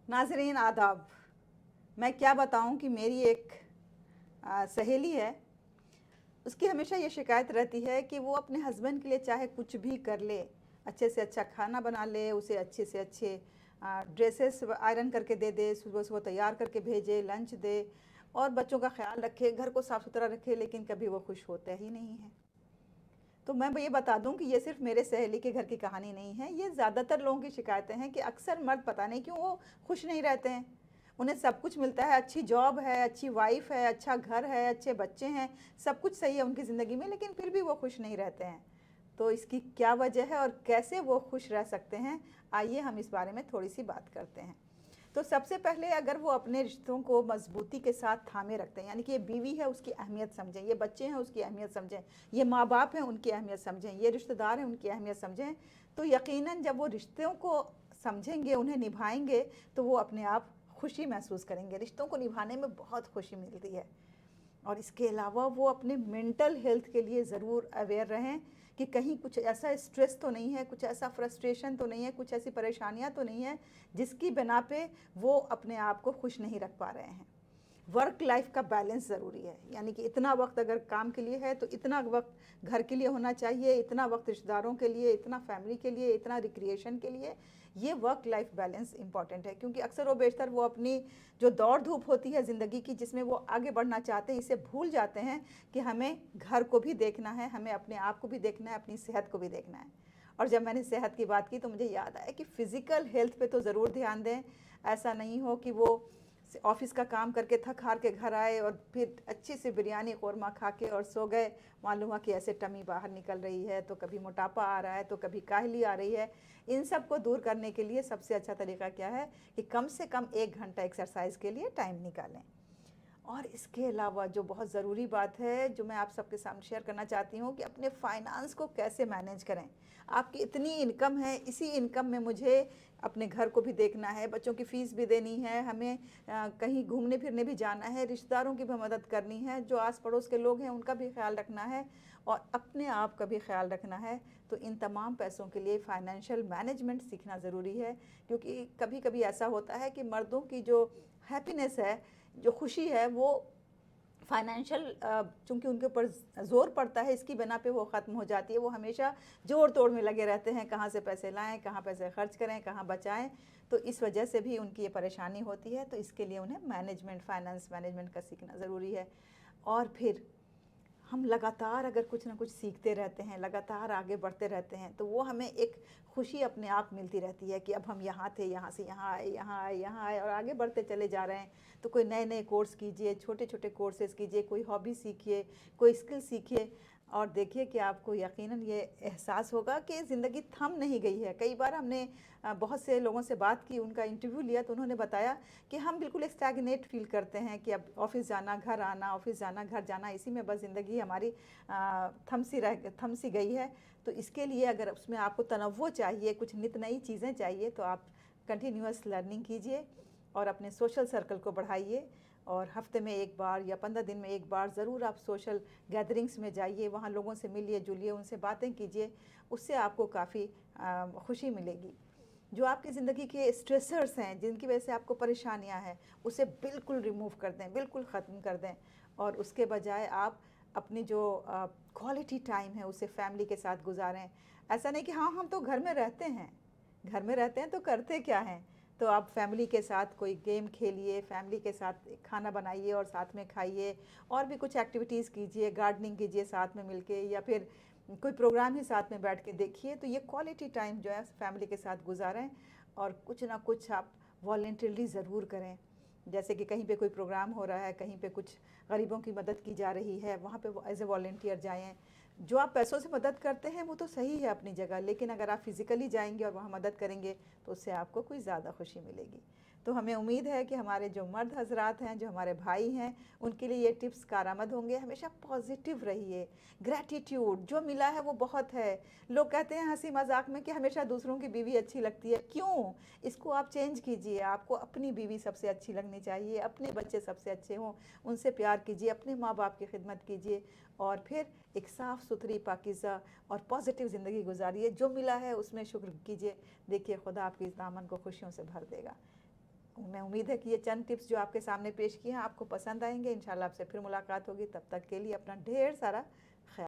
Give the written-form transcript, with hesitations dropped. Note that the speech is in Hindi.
नाज़रीन आदाब। मैं क्या बताऊं कि मेरी एक सहेली है। उसकी हमेशा ये शिकायत रहती है कि वो अपने हस्बैंड के लिए चाहे कुछ भी कर ले, अच्छे से अच्छा खाना बना ले, उसे अच्छे से अच्छे ड्रेसेस आयरन करके दे दे, सुबह सुबह तैयार करके भेजे, लंच दे और बच्चों का ख्याल रखे, घर को साफ़ सुथरा रखे, लेकिन कभी वो खुश होता ही नहीं है। तो मैं ये बता दूं कि ये सिर्फ मेरे सहेली के घर की कहानी नहीं है, ये ज़्यादातर लोगों की शिकायतें हैं कि अक्सर मर्द पता नहीं क्यों वो खुश नहीं रहते हैं। उन्हें सब कुछ मिलता है, अच्छी जॉब है, अच्छी वाइफ है, अच्छा घर है, अच्छे बच्चे हैं, सब कुछ सही है उनकी ज़िंदगी में, लेकिन फिर भी वो खुश नहीं रहते हैं। तो इसकी क्या वजह है और कैसे वो खुश रह सकते हैं, आइए हम इस बारे में थोड़ी सी बात करते हैं। तो सबसे पहले अगर वो अपने रिश्तों को मजबूती के साथ थामे रखते हैं, यानी कि ये बीवी है उसकी अहमियत समझें, ये बच्चे हैं उसकी अहमियत समझें, ये माँ बाप हैं उनकी अहमियत समझें, ये रिश्तेदार हैं उनकी अहमियत समझें, तो यकीनन जब वो रिश्तों को समझेंगे, उन्हें निभाएंगे, तो वो अपने आप खुशी महसूस करेंगे। रिश्तों को निभाने में बहुत खुशी मिलती है। और इसके अलावा वो अपने मेंटल हेल्थ के लिए ज़रूर अवेयर रहें कि कहीं कुछ ऐसा स्ट्रेस तो नहीं है, कुछ ऐसा फ्रस्ट्रेशन तो नहीं है, कुछ ऐसी परेशानियां तो नहीं है जिसकी बिना पे वो अपने आप को खुश नहीं रख पा रहे हैं। वर्क लाइफ का बैलेंस ज़रूरी है, यानी कि इतना वक्त अगर काम के लिए है तो इतना वक्त घर के लिए होना चाहिए, इतना वक्त रिश्तेदारों के लिए, इतना फैमिली के लिए, इतना रिक्रिएशन के लिए। ये वर्क लाइफ बैलेंस इंपॉर्टेंट है, क्योंकि अक्सर व बेशतर वो अपनी जो दौड़ धूप होती है ज़िंदगी की, जिसमें वो आगे बढ़ना चाहते हैं, इसे भूल जाते हैं कि हमें घर को भी देखना है, हमें अपने आप को भी देखना है, अपनी सेहत को भी देखना है। और जब मैंने सेहत की बात की तो मुझे याद आया कि फ़िज़िकल हेल्थ पे तो ज़रूर ध्यान दें। ऐसा नहीं हो कि वो ऑफिस का काम करके थक हार के घर आए और फिर अच्छी सी बिरयानी कौरमा खा के और सो गए, मालूम हुआ कि ऐसे टमी बाहर निकल रही है, तो कभी मोटापा आ रहा है, तो कभी काहली आ रही है। इन सब को दूर करने के लिए सबसे अच्छा तरीका क्या है कि कम से कम 1 घंटा एक्सरसाइज के लिए टाइम निकालें। और इसके अलावा जो बहुत ज़रूरी बात है, जो मैं आप सबके सामने शेयर करना चाहती हूँ, कि अपने फाइनेंस को कैसे मैनेज करें। आपकी इतनी इनकम है, इसी इनकम में मुझे अपने घर को भी देखना है, बच्चों की फ़ीस भी देनी है, हमें कहीं घूमने फिरने भी जाना है, रिश्तेदारों की भी मदद करनी है, जो आस पड़ोस के लोग हैं उनका भी ख्याल रखना है और अपने आप का भी ख्याल रखना है। तो इन तमाम पैसों के लिए फ़ाइनेंशियल मैनेजमेंट सीखना ज़रूरी है, क्योंकि कभी कभी ऐसा होता है कि मर्दों की जो हैप्पीनेस है, जो खुशी है, वो फाइनेंशियल चूंकि उनके ऊपर ज़ोर पड़ता है, इसकी बिना पे वो ख़त्म हो जाती है। वो हमेशा जोड़ तोड़ में लगे रहते हैं, कहाँ से पैसे लाएं, कहाँ पैसे खर्च करें, कहाँ बचाएं। तो इस वजह से भी उनकी ये परेशानी होती है। तो इसके लिए उन्हें मैनेजमेंट, फाइनेंस मैनेजमेंट का सीखना ज़रूरी है। और फिर हम लगातार अगर कुछ ना कुछ सीखते रहते हैं, लगातार आगे बढ़ते रहते हैं, तो वो हमें एक खुशी अपने आप मिलती रहती है कि अब हम यहाँ थे, यहाँ से यहाँ आए, यहाँ आए, यहाँ आए और आगे बढ़ते चले जा रहे हैं। तो कोई नए नए कोर्स कीजिए, छोटे छोटे कोर्सेज कीजिए, कोई हॉबी सीखिए, कोई स्किल सीखिए और देखिए कि आपको यकीनन ये एहसास होगा कि ज़िंदगी थम नहीं गई है। कई बार हमने बहुत से लोगों से बात की, उनका इंटरव्यू लिया, तो उन्होंने बताया कि हम बिल्कुल एक स्टैग्नेट फील करते हैं कि अब ऑफिस जाना, घर आना, ऑफिस जाना, घर जाना, इसी में बस ज़िंदगी हमारी थम सी गई है। तो इसके लिए अगर उसमें आपको तनव्वुर चाहिए, कुछ नित नई चीज़ें चाहिए, तो आप कंटिन्यूस लर्निंग कीजिए और अपने सोशल सर्कल को बढ़ाइए। और हफ्ते में एक बार या 15 दिन में एक बार ज़रूर आप सोशल गैदरिंग्स में जाइए, वहाँ लोगों से मिलिए जुलिए, उनसे बातें कीजिए, उससे आपको काफ़ी खुशी मिलेगी। जो आपकी ज़िंदगी के स्ट्रेसर्स हैं, जिनकी वजह से आपको परेशानियां हैं, उसे बिल्कुल रिमूव कर दें, बिल्कुल ख़त्म कर दें। और उसके बजाय आप अपनी जो क्वालिटी टाइम है उसे फैमिली के साथ गुजारें। ऐसा नहीं कि हाँ हम तो घर में रहते हैं, घर में रहते हैं तो करते क्या हैं। तो आप फैमिली के साथ कोई गेम खेलिए, फैमिली के साथ खाना बनाइए और साथ में खाइए, और भी कुछ एक्टिविटीज़ कीजिए, गार्डनिंग कीजिए साथ में मिलके, या फिर कोई प्रोग्राम ही साथ में बैठ के देखिए। तो ये क्वालिटी टाइम जो है फैमिली के साथ गुजारें। और कुछ ना कुछ आप वॉलेंटरली ज़रूर करें, जैसे कि कहीं पे कोई प्रोग्राम हो रहा है, कहीं पे कुछ गरीबों की मदद की जा रही है, वहाँ पे एज ए वॉलेंटियर जाएँ। जो आप पैसों से मदद करते हैं वो तो सही है अपनी जगह, लेकिन अगर आप फिज़िकली जाएंगे और वहाँ मदद करेंगे तो उससे आपको कोई ज़्यादा खुशी मिलेगी। तो हमें उम्मीद है कि हमारे जो मर्द हजरात हैं, जो हमारे भाई हैं, उनके लिए ये टिप्स कारआमद होंगे। हमेशा पॉजिटिव रहिए, ग्रैटिट्यूड, जो मिला है वो बहुत है। लोग कहते हैं हंसी मजाक में कि हमेशा दूसरों की बीवी अच्छी लगती है, क्यों? इसको आप चेंज कीजिए। आपको अपनी बीवी सबसे अच्छी लगनी चाहिए, अपने बच्चे सबसे अच्छे हों, उनसे प्यार कीजिए, अपने माँ बाप की खिदमत कीजिए और फिर एक साफ़ सुथरी, पाकीज़ा और पॉजिटिव ज़िंदगी गुजारिए। जो मिला है उसमें शुक्र कीजिए। देखिए खुदा आपकी इस दामन को खुशियों से भर देगा। मैं उम्मीद है कि ये चंद टिप्स जो आपके सामने पेश किए हैं आपको पसंद आएंगे। इंशाल्लाह आपसे फिर मुलाकात होगी, तब तक के लिए अपना ढेर सारा ख्याल